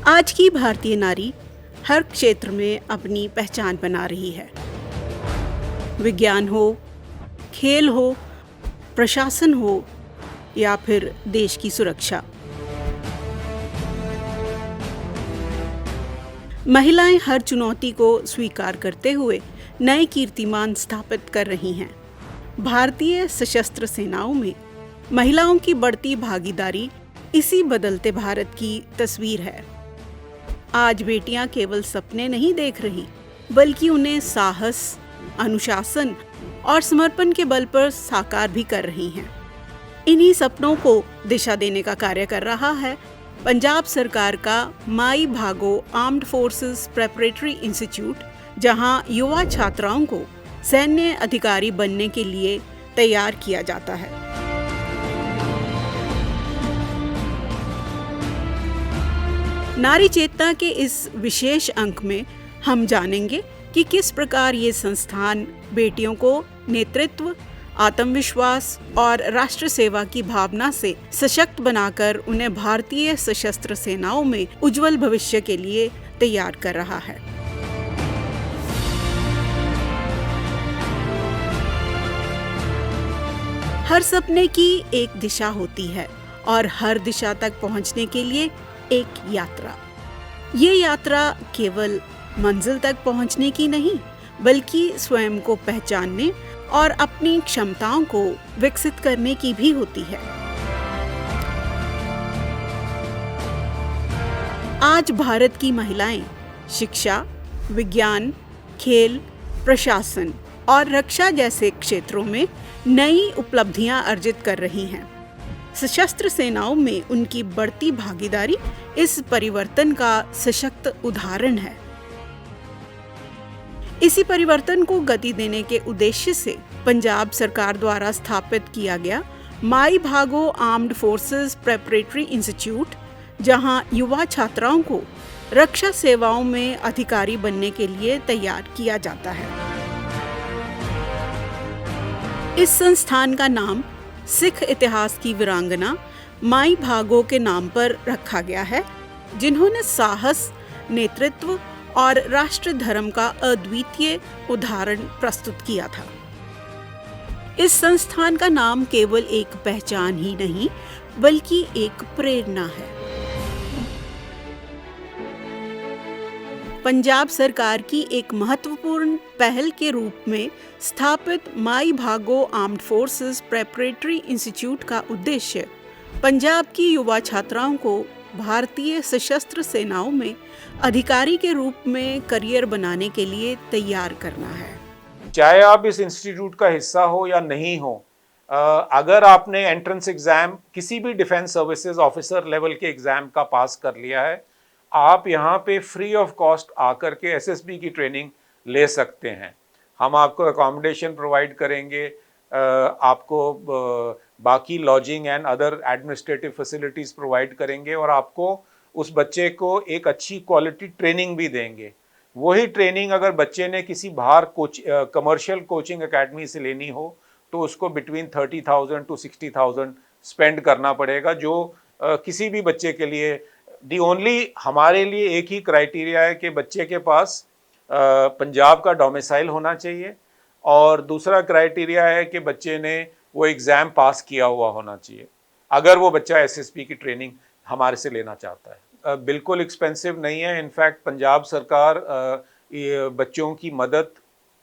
आज की भारतीय नारी हर क्षेत्र में अपनी पहचान बना रही है। विज्ञान हो, खेल हो, प्रशासन हो या फिर देश की सुरक्षा। महिलाएं हर चुनौती को स्वीकार करते हुए नए कीर्तिमान स्थापित कर रही हैं। भारतीय सशस्त्र सेनाओं में महिलाओं की बढ़ती भागीदारी इसी बदलते भारत की तस्वीर है। आज बेटियां केवल सपने नहीं देख रही, बल्कि उन्हें साहस, अनुशासन और समर्पण के बल पर साकार भी कर रही हैं। इन्हीं सपनों को दिशा देने का कार्य कर रहा है पंजाब सरकार का माई भागो आर्म्ड फोर्सेस प्रेपरेटरी इंस्टीट्यूट, जहां युवा छात्राओं को सैन्य अधिकारी बनने के लिए तैयार किया जाता है। नारी चेतना के इस विशेष अंक में हम जानेंगे कि किस प्रकार ये संस्थान बेटियों को नेतृत्व, आत्मविश्वास और राष्ट्र सेवा की भावना से सशक्त बनाकर उन्हें भारतीय सशस्त्र सेनाओं में उज्जवल भविष्य के लिए तैयार कर रहा है। हर सपने की एक दिशा होती है और हर दिशा तक पहुंचने के लिए एक यात्रा। ये यात्रा केवल मंजिल तक पहुंचने की नहीं, बल्कि स्वयं को पहचानने और अपनी क्षमताओं को विकसित करने की भी होती है। आज भारत की महिलाएं शिक्षा, विज्ञान, खेल, प्रशासन और रक्षा जैसे क्षेत्रों में नई उपलब्धियां अर्जित कर रही हैं। सशस्त्र सेनाओं में उनकी बढ़ती भागीदारी इस परिवर्तन का सशक्त उदाहरण है। इसी परिवर्तन को गति देने के उद्देश्य से पंजाब सरकार द्वारा स्थापित किया गया माई भागो आर्म्ड फोर्सेस प्रेपरेटरी इंस्टीट्यूट, जहां युवा छात्राओं को रक्षा सेवाओं में अधिकारी बनने के लिए तैयार किया जाता है। इस संस्थान का नाम सिख इतिहास की वीरांगना माई भागो के नाम पर रखा गया है, जिन्होंने साहस, नेतृत्व और राष्ट्र धर्म का अद्वितीय उदाहरण प्रस्तुत किया था। इस संस्थान का नाम केवल एक पहचान ही नहीं, बल्कि एक प्रेरणा है। पंजाब सरकार की एक महत्वपूर्ण पहल के रूप में स्थापित माई भागो आर्म्ड फोर्सेस प्रेपरेटरी इंस्टीट्यूट का उद्देश्य पंजाब की युवा छात्राओं को भारतीय सशस्त्र सेनाओं में अधिकारी के रूप में करियर बनाने के लिए तैयार करना है। चाहे आप इस इंस्टीट्यूट का हिस्सा हो या नहीं हो, अगर आपने एंट्रेंस एग्जाम किसी भी डिफेंस सर्विसेज ऑफिसर लेवल के एग्जाम का पास कर लिया है, आप यहाँ पे फ्री ऑफ कॉस्ट आकर के एसएसबी की ट्रेनिंग ले सकते हैं। हम आपको अकोमोडेशन प्रोवाइड करेंगे, आपको बाकी lodging and other administrative facilities provide करेंगे और आपको उस बच्चे को एक अच्छी क्वालिटी ट्रेनिंग भी देंगे। वही ट्रेनिंग अगर बच्चे ने किसी बाहर कमर्शियल कोचिंग एकेडमी से लेनी हो तो उसको बिटवीन 30,000 to 60,000 स्पेंड करना पड़ेगा, जो किसी भी बच्चे के लिए हमारे लिए एक ही क्राइटेरिया है कि बच्चे के पास पंजाब का डोमिसाइल होना चाहिए और दूसरा क्राइटेरिया है कि बच्चे ने वो एग्ज़ाम पास किया हुआ होना चाहिए, अगर वो बच्चा एसएसपी की ट्रेनिंग हमारे से लेना चाहता है। बिल्कुल एक्सपेंसिव नहीं है। इनफैक्ट पंजाब सरकार बच्चों की मदद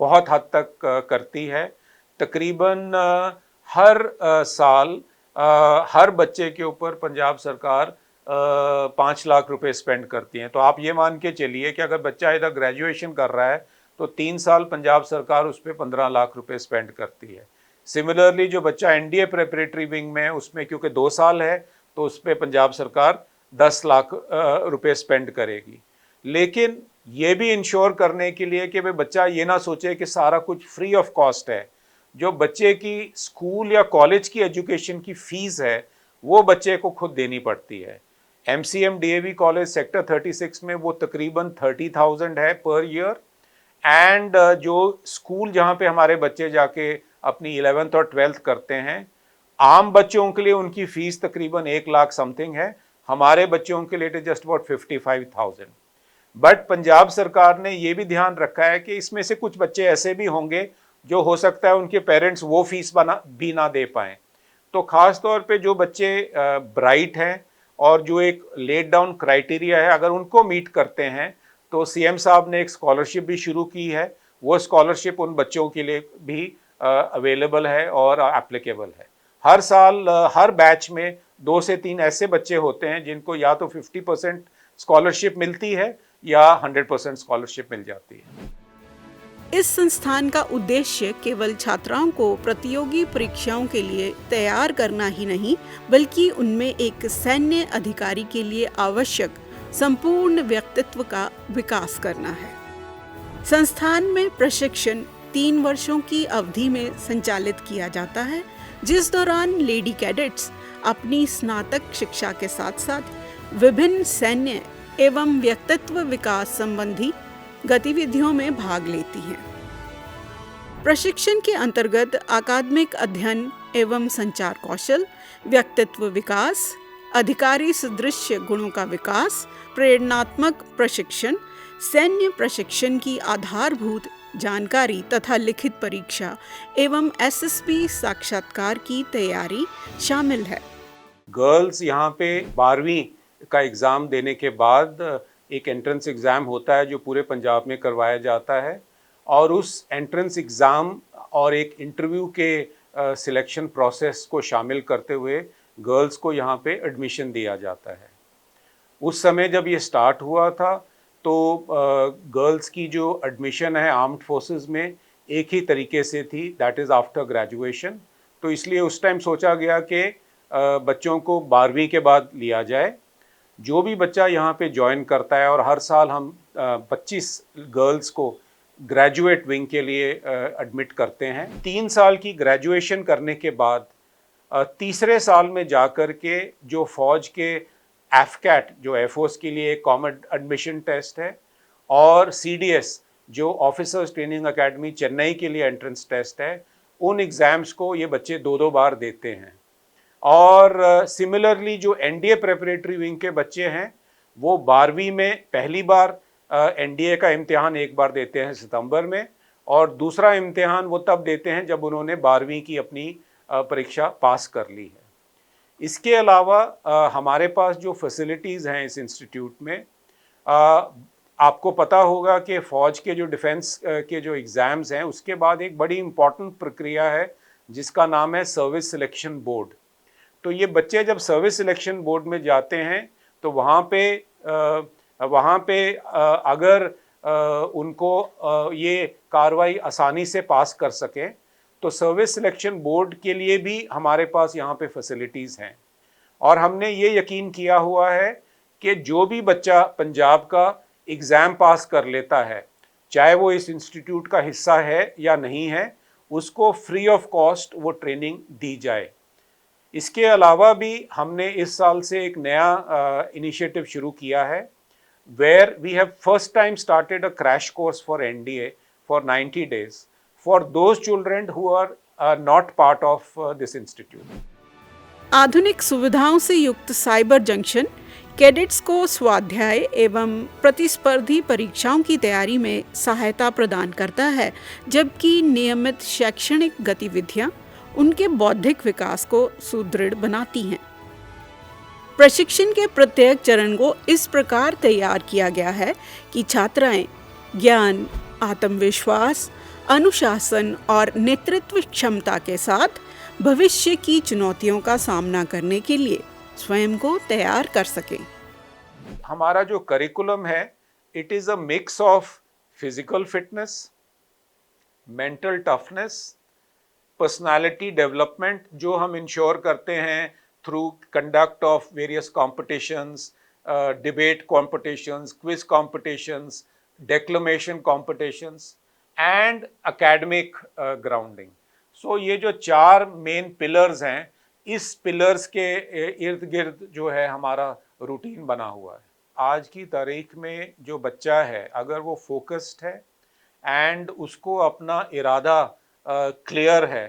बहुत हद तक करती है। तकरीबन हर साल हर बच्चे के ऊपर पंजाब सरकार 5 लाख रुपए स्पेंड करती हैं। तो आप ये मान के चलिए कि अगर बच्चा इधर ग्रेजुएशन कर रहा है तो 3 साल पंजाब सरकार उस पर 15 लाख रुपए स्पेंड करती है। सिमिलरली जो बच्चा एनडीए प्रेपरेटरी विंग में है उसमें क्योंकि 2 साल है तो उस पर पंजाब सरकार 10 लाख रुपए स्पेंड करेगी। लेकिन ये भी इंश्योर करने के लिए कि भाई बच्चा ये ना सोचे कि सारा कुछ फ्री ऑफ कॉस्ट है। जो बच्चे की स्कूल या कॉलेज की एजुकेशन की फीस है वो बच्चे को खुद देनी पड़ती है। MCM DAV कॉलेज सेक्टर 36 में वो तकरीबन 30,000 है पर ईयर, एंड जो स्कूल जहाँ पे हमारे बच्चे जाके अपनी 11th और 12th करते हैं, आम बच्चों के लिए उनकी फ़ीस तकरीबन 1 लाख समथिंग है। हमारे बच्चों के लिए जस्ट अबाउट 55,000। बट पंजाब सरकार ने ये भी ध्यान रखा है कि इसमें से कुछ बच्चे ऐसे भी होंगे जो हो सकता है उनके पेरेंट्स वो फीस भी ना दे पाएँ। तो ख़ास तौर पे जो बच्चे ब्राइट हैं और जो एक लेट डाउन क्राइटेरिया है, अगर उनको मीट करते हैं तो सीएम साहब ने एक स्कॉलरशिप भी शुरू की है। वो स्कॉलरशिप उन बच्चों के लिए भी अवेलेबल है और एप्लीकेबल है। हर साल हर बैच में 2 से 3 ऐसे बच्चे होते हैं जिनको या तो 50% स्कॉलरशिप मिलती है या 100% स्कॉलरशिप मिल जाती है। इस संस्थान का उद्देश्य केवल छात्राओं को प्रतियोगी परीक्षाओं के लिए तैयार करना ही नहीं, बल्कि उनमें एक सैन्य अधिकारी के लिए आवश्यक संपूर्ण व्यक्तित्व का विकास करना है। संस्थान में प्रशिक्षण 3 वर्षों की अवधि में संचालित किया जाता है, जिस दौरान लेडी कैडेट्स अपनी स्नातक शिक्षा के साथ साथ विभिन्न सैन्य एवं व्यक्तित्व विकास संबंधी गतिविधियों में भाग लेती हैं। प्रशिक्षण के अंतर्गत अकादमिक अध्ययन एवं संचार कौशल, व्यक्तित्व विकास, अधिकारी सदृश गुणों का विकास, प्रेरणात्मक प्रशिक्षण, सैन्य प्रशिक्षण की आधारभूत जानकारी तथा लिखित परीक्षा एवं एसएसबी साक्षात्कार की तैयारी शामिल है। गर्ल्स यहाँ पे 12वीं का एग्ज़ाम देने के बाद एक एंट्रेंस एग्ज़ाम होता है जो पूरे पंजाब में करवाया जाता है, और उस एंट्रेंस एग्ज़ाम और एक इंटरव्यू के सिलेक्शन प्रोसेस को शामिल करते हुए गर्ल्स को यहाँ पे एडमिशन दिया जाता है। उस समय जब ये स्टार्ट हुआ था तो गर्ल्स की जो एडमिशन है आर्म्ड फोर्सेस में एक ही तरीके से थी, दैट इज़ आफ्टर ग्रेजुएशन। तो इसलिए उस टाइम सोचा गया कि बच्चों को 12वीं के बाद लिया जाए। जो भी बच्चा यहाँ पे ज्वाइन करता है, और हर साल हम 25 गर्ल्स को ग्रेजुएट विंग के लिए एडमिट करते हैं। 3 साल की ग्रेजुएशन करने के बाद तीसरे साल में जाकर के जो फौज के एफकैट जो एयरफोर्स के लिए कॉमन एडमिशन टेस्ट है, और सीडीएस जो ऑफिसर्स ट्रेनिंग एकेडमी चेन्नई के लिए एंट्रेंस टेस्ट है, उन एग्ज़ाम्स को ये बच्चे 2-2 बार देते हैं। और सिमिलरली जो एनडीए प्रेपरेटरी विंग के बच्चे हैं वो 12वीं में पहली बार एनडीए का इम्तिहान एक बार देते हैं सितंबर में, और दूसरा इम्तिहान वो तब देते हैं जब उन्होंने 12वीं की अपनी परीक्षा पास कर ली है। इसके अलावा हमारे पास जो फैसिलिटीज़ हैं इस इंस्टीट्यूट में, आपको पता होगा कि फ़ौज के जो डिफेंस के जो एग्ज़ाम्स हैं उसके बाद एक बड़ी इम्पॉर्टेंट प्रक्रिया है जिसका नाम है सर्विस सिलेक्शन बोर्ड। तो ये बच्चे जब सर्विस सिलेक्शन बोर्ड में जाते हैं तो वहाँ पे अगर उनको ये कार्रवाई आसानी से पास कर सकें तो सर्विस सिलेक्शन बोर्ड के लिए भी हमारे पास यहाँ पे फैसिलिटीज़ हैं। और हमने ये यकीन किया हुआ है कि जो भी बच्चा पंजाब का एग्ज़ाम पास कर लेता है, चाहे वो इस इंस्टीट्यूट का हिस्सा है या नहीं है, उसको फ्री ऑफ कॉस्ट वो ट्रेनिंग दी जाए। इसके अलावा भी हमने इस साल से एक नया इनिशिएटिव शुरू किया है, where we have first time started a crash course for NDA for 90 days for those children who are not part of this institute. आधुनिक सुविधाओं से युक्त साइबर जंक्शन कैडेट्स को स्वाध्याय एवं प्रतिस्पर्धी परीक्षाओं की तैयारी में सहायता प्रदान करता है, जबकि नियमित शैक्षणिक गतिविधियां उनके बौद्धिक विकास को सुदृढ़ बनाती हैं। प्रशिक्षण के प्रत्येक चरण को इस प्रकार तैयार किया गया है कि छात्राएं ज्ञान, आत्मविश्वास, अनुशासन और नेतृत्व क्षमता के साथ भविष्य की चुनौतियों का सामना करने के लिए स्वयं को तैयार कर सकें। हमारा जो करिकुलम है, it is a mix of physical fitness, mental toughness, personality development, जो हम इंश्योर करते हैं through conduct of various competitions, debate competitions, quiz competitions, declamation competitions and academic grounding. So ये जो 4 मेन पिलर्स हैं, इस पिलर्स के इर्द गिर्द जो है हमारा रूटीन बना हुआ है। आज की तारीख में जो बच्चा है, अगर वो फोकस्ड है एंड उसको अपना इरादा क्लियर है,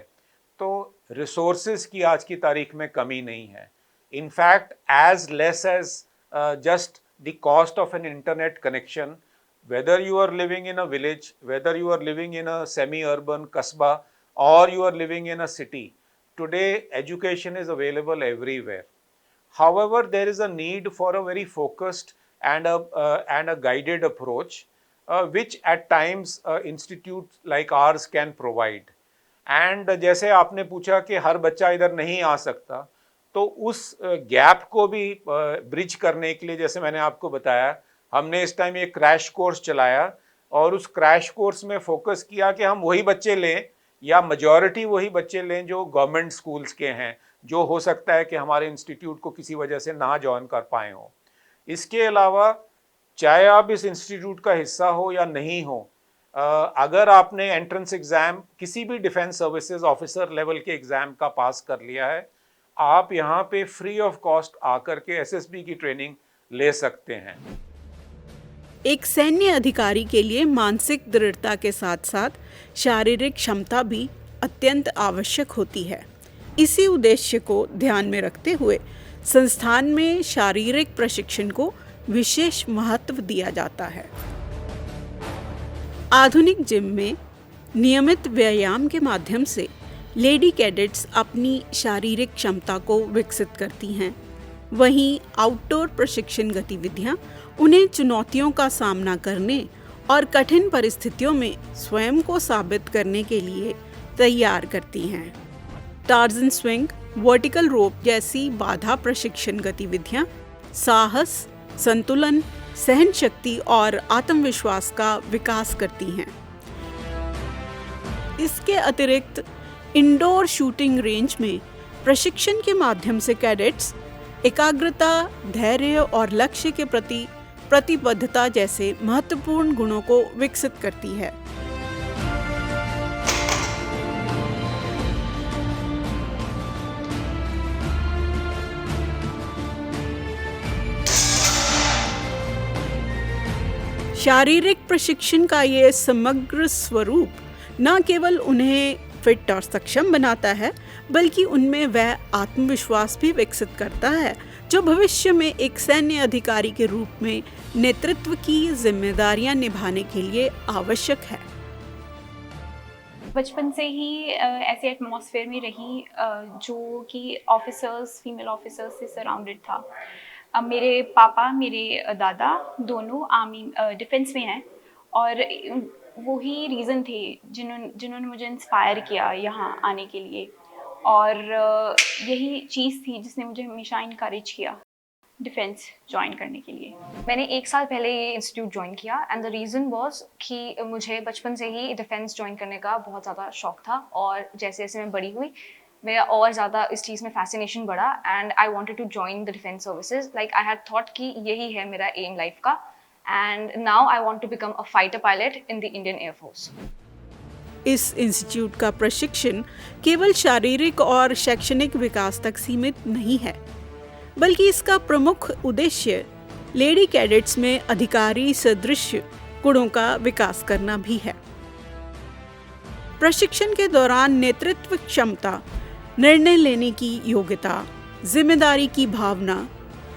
तो रिसोर्सेज की आज की तारीख में कमी नहीं है। In fact, as less as just the cost of an internet connection, whether you are living in a village, whether you are living in a semi-urban kasbah, or you are living in a city, today education is available everywhere. However, there is a need for a very focused and a guided approach, which at times institutes like ours can provide. And जैसे आपने पूछा कि हर बच्चा इधर नहीं आ सकता, तो उस गैप को भी ब्रिज करने के लिए, जैसे मैंने आपको बताया, हमने इस टाइम एक क्रैश कोर्स चलाया और उस क्रैश कोर्स में फोकस किया कि हम वही बच्चे लें या मेजॉरिटी वही बच्चे लें जो गवर्नमेंट स्कूल्स के हैं, जो हो सकता है कि हमारे इंस्टीट्यूट को किसी वजह से ना ज्वाइन कर पाए हों। इसके अलावा चाहे आप इस इंस्टीट्यूट का हिस्सा हो या नहीं हो, अगर आपने एंट्रेंस एग्ज़ाम किसी भी डिफेंस सर्विसेज ऑफिसर लेवल के एग्ज़ाम का पास कर लिया है, आप यहाँ पे फ्री ऑफ कॉस्ट आकर के एसएसबी की ट्रेनिंग ले सकते हैं। एक सैन्य अधिकारी के लिए मानसिक दृढ़ता के साथ साथ शारीरिक क्षमता भी अत्यंत आवश्यक होती है। इसी उद्देश्य को ध्यान में रखते हुए संस्थान में शारीरिक प्रशिक्षण को विशेष महत्व दिया जाता है। आधुनिक जिम में नियमित व्यायाम के माध्यम से लेडी कैडेट्स अपनी शारीरिक क्षमता को विकसित करती हैं। वहीं आउटडोर प्रशिक्षण गतिविधियां उन्हें चुनौतियों का सामना करने और कठिन परिस्थितियों में स्वयं को साबित करने के लिए तैयार करती हैं। टार्जन स्विंग, वर्टिकल रोप जैसी बाधा प्रशिक्षण गतिविधियां साहस, संतुलन, सहन शक्ति और आत्मविश्वास का विकास करती हैं। इसके अतिरिक्त इंडोर शूटिंग रेंज में प्रशिक्षण के माध्यम से कैडेट्स एकाग्रता, धैर्य और लक्ष्य के प्रति प्रतिबद्धता जैसे महत्वपूर्ण गुणों को विकसित करती है। शारीरिक प्रशिक्षण का ये समग्र स्वरूप न केवल उन्हें फिट और सक्षम बनाता है, बल्कि उनमें वह आत्मविश्वास भी विकसित करता है जो भविष्य में एक सैन्य अधिकारी के रूप में नेतृत्व की जिम्मेदारियां निभाने के लिए आवश्यक है। बचपन से ही ऐसे एटमॉस्फेयर में रही जो कि ऑफिसर्स, फीमेल ऑफिसर्स से सराउंडेड था। अब मेरे पापा, मेरे दादा दोनों आर्मी डिफेंस में हैं और वही रीज़न थे जिन्होंने मुझे इंस्पायर किया यहाँ आने के लिए, और यही चीज़ थी जिसने मुझे हमेशा इनकरेज किया डिफेंस ज्वाइन करने के लिए। मैंने 1 साल पहले ये इंस्टीट्यूट ज्वाइन किया एंड द रीज़न वाज कि मुझे बचपन से ही डिफेंस ज्वाइन करने का बहुत ज़्यादा शौक था, और जैसे जैसे मैं बड़ी हुई मेरा और ज़्यादा इस चीज़ में फैसिनेशन बढ़ा and I wanted to join the defence services. Like I had thought कि यही है मेरा एम लाइफ का, and now I want to become a fighter pilot in the Indian air force. इस इंस्टीट्यूट का प्रशिक्षण केवल शारीरिक और शैक्षणिक विकास तक सीमित नहीं है, बल्कि इसका प्रमुख उद्देश्य लेडी कैडेट्स में अधिकारी सदृश गुणों का विकास करना भी है। प्रशिक्षण के दौरान नेतृत्व क्षमता, निर्णय लेने की योग्यता, जिम्मेदारी की भावना,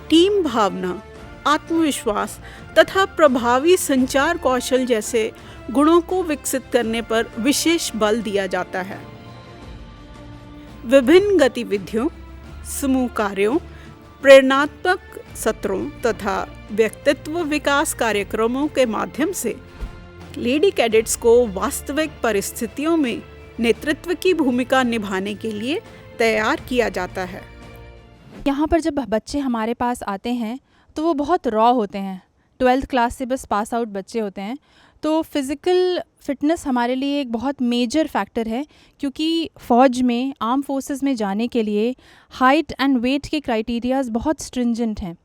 टीम भावना, आत्मविश्वास तथा प्रभावी संचार कौशल जैसे गुणों को विकसित करने पर विशेष बल दिया जाता है। विभिन्न गतिविधियों, समूह कार्यों, प्रेरणात्मक सत्रों तथा व्यक्तित्व विकास कार्यक्रमों के माध्यम से लेडी कैडेट्स को वास्तविक परिस्थितियों में नेतृत्व की भूमिका निभाने के लिए तैयार किया जाता है। यहाँ पर जब बच्चे हमारे पास आते हैं तो वो बहुत रॉ होते हैं, 12th क्लास से बस पास आउट बच्चे होते हैं। तो फिज़िकल फ़िटनेस हमारे लिए एक बहुत मेजर फैक्टर है, क्योंकि फ़ौज में, आर्म फोर्सेस में जाने के लिए हाइट एंड वेट के क्राइटेरियाज़ बहुत स्ट्रिंजेंट हैं।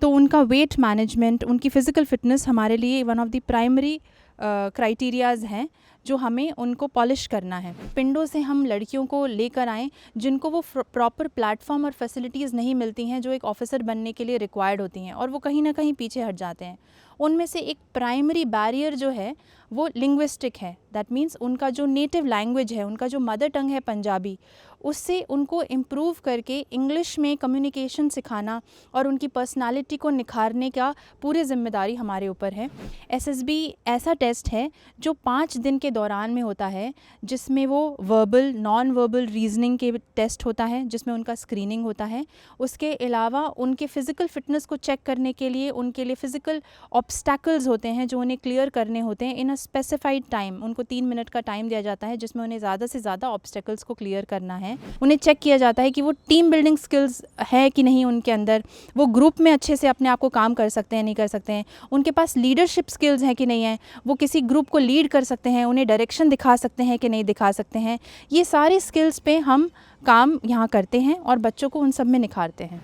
तो उनका वेट मैनेजमेंट, उनकी फ़िज़िकल फ़िटनेस हमारे लिए one of the primary criterias हैं जो हमें उनको पॉलिश करना है। पिंडों से हम लड़कियों को लेकर आएँ जिनको वो प्रॉपर प्लेटफॉर्म और फैसिलिटीज़ नहीं मिलती हैं जो एक ऑफिसर बनने के लिए रिक्वायर्ड होती हैं, और वो कहीं ना कहीं पीछे हट जाते हैं। उनमें से एक प्राइमरी बैरियर जो है वो लिंग्विस्टिक है। दैट मीन्स उनका जो नेटिव लैंग्वेज है, उनका जो मदर टंग है पंजाबी, उससे उनको इम्प्रूव करके इंग्लिश में कम्युनिकेशन सिखाना और उनकी पर्सनालिटी को निखारने का पूरी जिम्मेदारी हमारे ऊपर है। SSB ऐसा टेस्ट है जो 5 दिन के दौरान में होता है, जिसमें वो वर्बल, नॉन वर्बल रीजनिंग के टेस्ट होता है, जिसमें उनका स्क्रीनिंग होता है। उसके अलावा उनके फ़िज़िकल फ़िटनेस को चेक करने के लिए उनके लिए फ़िज़िकल ऑब्स्टैकल्स होते हैं जो उन्हें क्लियर करने होते हैं इन अ स्पेसिफाइड टाइम। उनको 3 मिनट का टाइम दिया जाता है जिसमें उन्हें ज़्यादा से ज़्यादा ऑब्स्टैकल्स को क्लियर करना है। उन्हें चेक किया जाता है कि वो टीम बिल्डिंग स्किल्स है कि नहीं उनके अंदर, वो ग्रुप में अच्छे से अपने आप को काम कर सकते हैं नहीं कर सकते हैं, उनके पास लीडरशिप स्किल्स हैं कि नहीं है, वो किसी ग्रुप को लीड कर सकते हैं, उन्हें डायरेक्शन दिखा सकते हैं कि नहीं दिखा सकते हैं। ये सारी स्किल्स पे हम काम यहाँ करते हैं और बच्चों को उन सब में निखारते हैं।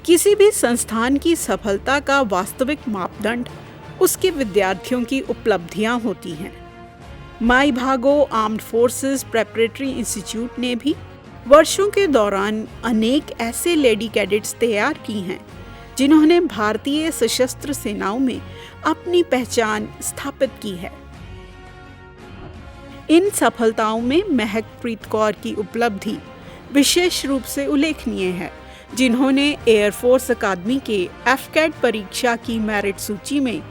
किसी भी संस्थान की सफलता का वास्तविक मापदंड उसके विद्यार्थियों की उपलब्धियां होती हैं। माई भागो आर्म्ड फोर्सेस प्रेपरेटरी इंस्टीट्यूट ने भी वर्षों के दौरान अनेक ऐसे लेडी कैडेट्स तैयार की हैं जिन्होंने भारतीय सशस्त्र सेनाओं में अपनी पहचान स्थापित की है। इन सफलताओं में महकप्रीत कौर की उपलब्धि विशेष रूप से उल्लेखनीय है, जिन्होंने एयरफोर्स अकादमी के एफकैट परीक्षा की मेरिट सूची में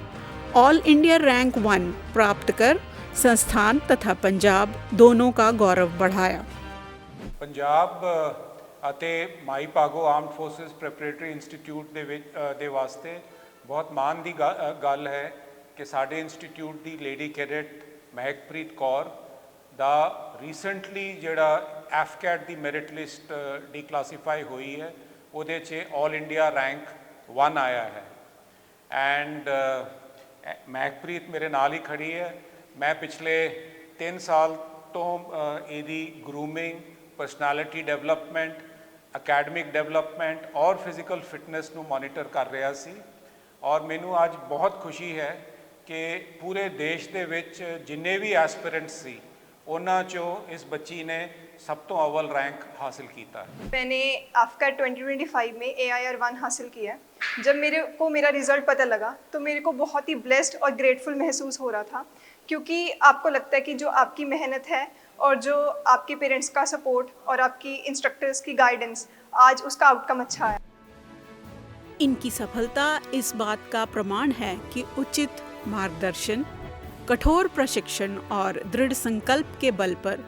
ऑल इंडिया रैंक 1 प्राप्त कर संस्थान तथा पंजाब दोनों का गौरव बढ़ाया। ਪੰਜਾਬ ਅਤੇ Mai Bhago armed forces preparatory institute ਦੇ ਵਾਸਤੇ ਬਹੁਤ ਮਾਣ ਦੀ ਗੱਲ ਹੈ ਕਿ ਸਾਡੇ ਇੰਸਟੀਚਿਊਟ ਦੀ ਲੇਡੀ ਕੈਡਟ ਮਹਿਕਪ੍ਰੀਤ ਕੌਰ ਦਾ ਰੀਸੈਂਟਲੀ ਜਿਹੜਾ ਐਫਕੈਟ ਦੀ ਮੈਰਿਟ ਲਿਸਟ ਡੀਕਲਾਸੀਫਾਈ ਹੋਈ ਹੈ ਉਹਦੇ 'ਚ ਆਲ ਇੰਡੀਆ ਰੈਂਕ 1 ਆਇਆ ਹੈ। ਐਂਡ ਮਹਿਕਪ੍ਰੀਤ ਮੇਰੇ ਨਾਲ ਹੀ ਖੜੀ ਹੈ। ਮੈਂ ਪਿਛਲੇ 3 ਸਾਲ ਤੋਂ ਇਹਦੀ grooming, personality development, academic development ਔਰ ਫਿਜ਼ੀਕਲ ਫਿਟਨੈਸ ਨੂੰ ਮੋਨੀਟਰ ਕਰ ਰਿਹਾ ਸੀ ਔਰ ਮੈਨੂੰ ਅੱਜ ਬਹੁਤ ਖੁਸ਼ੀ ਹੈ ਕਿ ਪੂਰੇ ਦੇਸ਼ ਦੇ ਵਿੱਚ ਜਿੰਨੇ ਵੀ ਐਸਪੀਰੈਂਟਸ ਸੀ ਉਹਨਾਂ 'ਚੋਂ इस बच्ची ने सब तो अव्वल रैंक हासिल किया है। मैंने AFCAT 2025 में AIR 1 हासिल किया है। जब मेरे को मेरा रिज़ल्ट पता लगा तो मेरे को बहुत ही ब्लेस्ड और ग्रेटफुल महसूस हो रहा था, क्योंकि आपको लगता है कि जो आपकी मेहनत है और जो आपके पेरेंट्स का सपोर्ट और आपकी इंस्ट्रक्टर्स की गाइडेंस, आज उसका आउटकम अच्छा है। इनकी सफलता इस बात का प्रमाण है कि उचित मार्गदर्शन, कठोर प्रशिक्षण और दृढ़ संकल्प के बल पर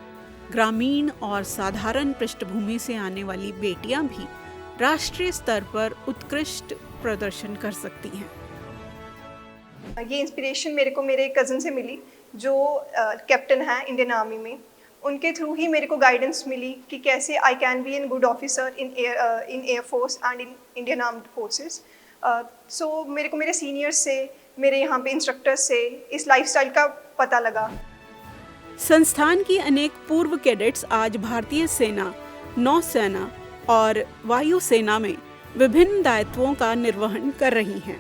ग्रामीण और साधारण पृष्ठभूमि से आने वाली बेटियां भी राष्ट्रीय स्तर पर उत्कृष्ट प्रदर्शन कर सकती हैं। ये इंस्पिरेशन मेरे को मेरे कज़न से मिली जो कैप्टन हैं इंडियन आर्मी में। उनके थ्रू ही मेरे को गाइडेंस मिली कि कैसे I can be an good officer in air force and in Indian armed forces. So मेरे को मेरे सीनियर्स से, मेरे यहाँ पे इंस्ट्रक्टर्स से इस लाइफस्टाइल का पता लगा। संस्थान की अनेक पूर्व कैडेट्स आज भारतीय सेना, नौसेना और वायुसेना में विभिन्न दायित्वों का निर्वहन कर रही हैं।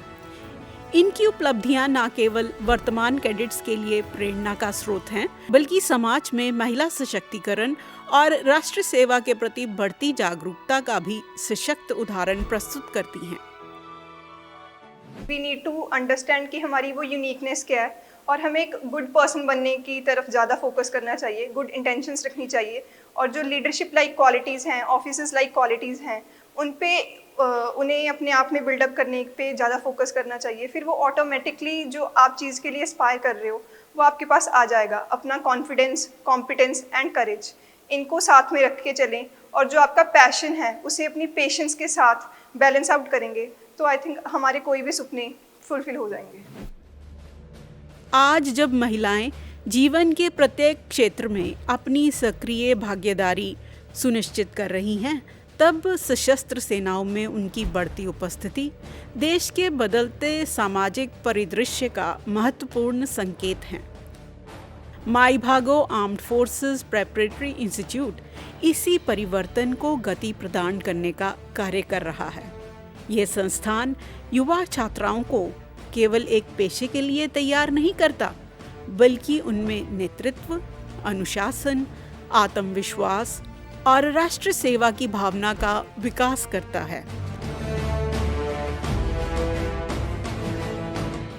इनकी उपलब्धियां न केवल वर्तमान कैडेट्स के लिए प्रेरणा का स्रोत हैं, बल्कि समाज में महिला सशक्तिकरण और राष्ट्र सेवा के प्रति बढ़ती जागरूकता का भी सशक्त उदाहरण प्रस्तुत करती हैं। वी नीड टू अंडरस्टैंड कि हमारी वो यूनिकनेस क्या है और हमें एक गुड पर्सन बनने की तरफ ज़्यादा फोकस करना चाहिए, गुड इंटेंशंस रखनी चाहिए और जो लीडरशिप लाइक क्वालिटीज़ हैं, ऑफिसर्स लाइक क्वालिटीज़ हैं, उन पे उन्हें अपने आप में बिल्डअप करने पे ज़्यादा फोकस करना चाहिए। फिर वो ऑटोमेटिकली जो आप चीज़ के लिए एस्पायर कर रहे हो वो आपके पास आ जाएगा। अपना कॉन्फिडेंस, कॉम्पिटेंस एंड करेज, इनको साथ में रख के चलें और जो आपका पैशन है उसे अपनी पेशेंस के साथ बैलेंस आउट करेंगे तो आई थिंक हमारे कोई भी सपने फुलफिल हो जाएंगे। आज जब महिलाएं जीवन के प्रत्येक क्षेत्र में अपनी सक्रिय भागीदारी सुनिश्चित कर रही हैं, तब सशस्त्र सेनाओं में उनकी बढ़ती उपस्थिति देश के बदलते सामाजिक परिदृश्य का महत्वपूर्ण संकेत है। माई भागो आर्म्ड फोर्सेस प्रेपरेटरी इंस्टीट्यूट इसी परिवर्तन को गति प्रदान करने का कार्य कर रहा है। यह संस्थान युवा छात्राओं को केवल एक पेशे के लिए तैयार नहीं करता, बल्कि उनमें नेतृत्व, अनुशासन, आत्मविश्वास और राष्ट्र सेवा की भावना का विकास करता है।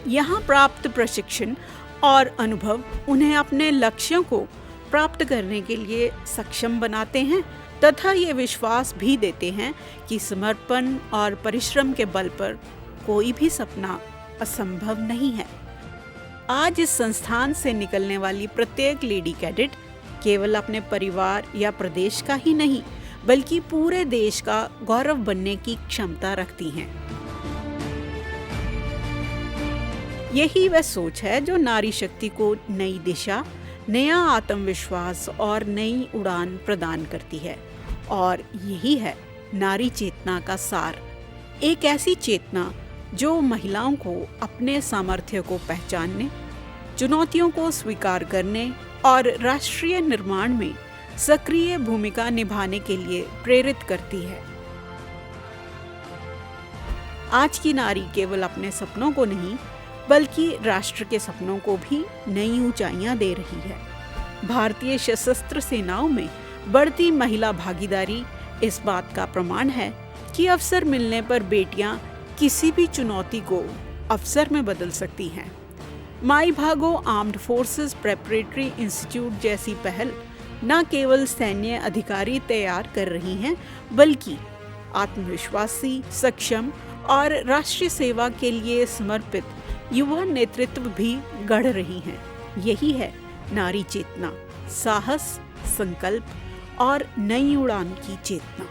यहाँ प्राप्त प्रशिक्षण और अनुभव उन्हें अपने लक्ष्यों को प्राप्त करने के लिए सक्षम बनाते हैं तथा ये विश्वास भी देते हैं कि समर्पण और परिश्रम के बल पर कोई भी सपना असंभव नहीं है। आज इस संस्थान से निकलने वाली प्रत्येक लेडी कैडेट केवल अपने परिवार या प्रदेश का ही नहीं बल्कि पूरे देश का गौरव बनने की क्षमता रखती हैं। यही वह सोच है जो नारी शक्ति को नई दिशा, नया आत्मविश्वास और नई उड़ान प्रदान करती है। और यही है नारी चेतना का सार, एक ऐसी चेतना जो महिलाओं को अपने सामर्थ्य को पहचानने, चुनौतियों को स्वीकार करने और राष्ट्रीय निर्माण में सक्रिय भूमिका निभाने के लिए प्रेरित करती है। आज की नारी केवल अपने सपनों को नहीं बल्कि राष्ट्र के सपनों को भी नई ऊंचाइयां दे रही है। भारतीय सशस्त्र सेनाओं में बढ़ती महिला भागीदारी इस बात का प्रमाण है कि अवसर मिलने पर बेटियां किसी भी चुनौती को अवसर में बदल सकती हैं। माई भागो आर्म्ड फोर्सेस प्रेपरेटरी इंस्टीट्यूट जैसी पहल न केवल सैन्य अधिकारी तैयार कर रही हैं बल्कि आत्मविश्वासी, सक्षम और राष्ट्रीय सेवा के लिए समर्पित युवा नेतृत्व भी गढ़ रही हैं। यही है नारी चेतना, साहस, संकल्प और नई उड़ान की चेतना।